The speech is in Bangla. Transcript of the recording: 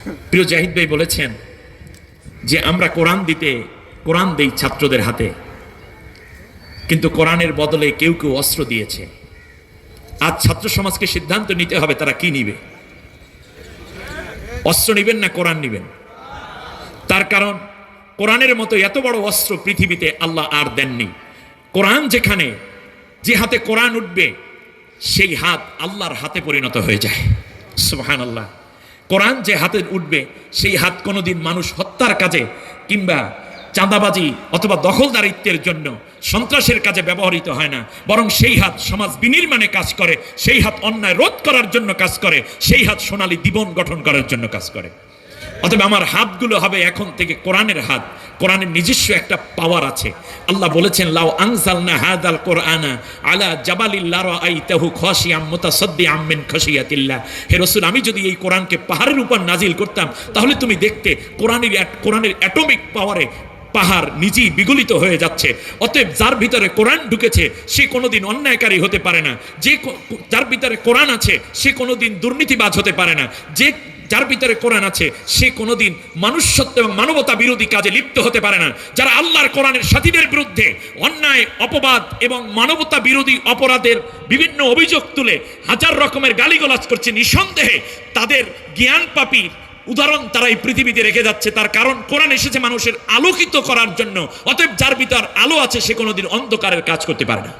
প্রিয় জাহিদ ভাই বলেছেন যে আমরা কোরআন দেই ছাত্রদের হাতে, কিন্তু কোরআনের বদলে কেউ কেউ অস্ত্র দিয়েছে। আজ ছাত্র সমাজকে সিদ্ধান্ত নিতে হবে তারা কি নিবে, অস্ত্র নিবেন না কোরআন নিবেন। তার কারণ কোরআনের মতো এত বড় অস্ত্র পৃথিবীতে আল্লাহ আর দেননি। কোরআন যেখানে, যে হাতে কোরআন উঠবে সেই হাত আল্লাহর হাতে পরিণত হয়ে যায়। সুবহানাল্লাহ। কোরআন যে হাতে উঠবে সেই হাত কোনোদিন মানুষ হত্যার কাজে কিংবা চাঁদাবাজি অথবা দখলদারিত্বের জন্য সন্ত্রাসের কাজে ব্যবহৃত হয় না, বরং সেই হাত সমাজ বিনির্মাণে কাজ করে, সেই হাত অন্যায় রোধ করার জন্য কাজ করে, সেই হাত সোনালী জীবন গঠন করার জন্য কাজ করে। অতএব আমার হাতগুলো হবে এখন থেকে কোরআনের হাত। কোরআনের নিজস্ব একটা পাওয়ার আছে। আল্লাহ বলেছেন, লাউ আনজালনা হাযাল কোরআনা আলা জাবালিল লারাআইতাহু খাশিয়াম মুতাসাদ্দিআম মিন খাশিয়াতিল্লাহ। হে রাসূল, আমি যদি এই কোরআনকে পাহাড়ের উপর নাজিল করতাম তাহলে তুমি দেখতে কোরআনের অ্যাটমিক পাওয়ারে পাহাড় নিজেই বিগলিত হয়ে যাচ্ছে। অতএব যার ভিতরে কোরআন ঢুকেছে সে কোনোদিন অন্যায়কারী হতে পারে না। যার ভিতরে কোরআন আছে সে কোনোদিন দুর্নীতিবাজ হতে পারে না। যার ভিতরে কোরআন আছে সে কোনোদিন মনুষ্যত্ব এবং মানবতা বিরোধী কাজে লিপ্ত হতে পারে না। যারা আল্লাহর কোরআনের সাথীদের বিরুদ্ধে অন্যায় অপবাদ এবং মানবতা বিরোধী অপরাধের বিভিন্ন অভিযোগ তুলে হাজার রকমের গালিগালাজ করছে, নিঃসন্দেহে তাদের জ্ঞান পাপীর উদাহরণ তারা এই পৃথিবীতে রেখে যাচ্ছে। তার কারণ কোরআন এসেছে মানুষের আলোকিত করার জন্য। অতএব যার ভিতর আলো আছে সে কোনোদিন অন্ধকারের কাজ করতে পারে না।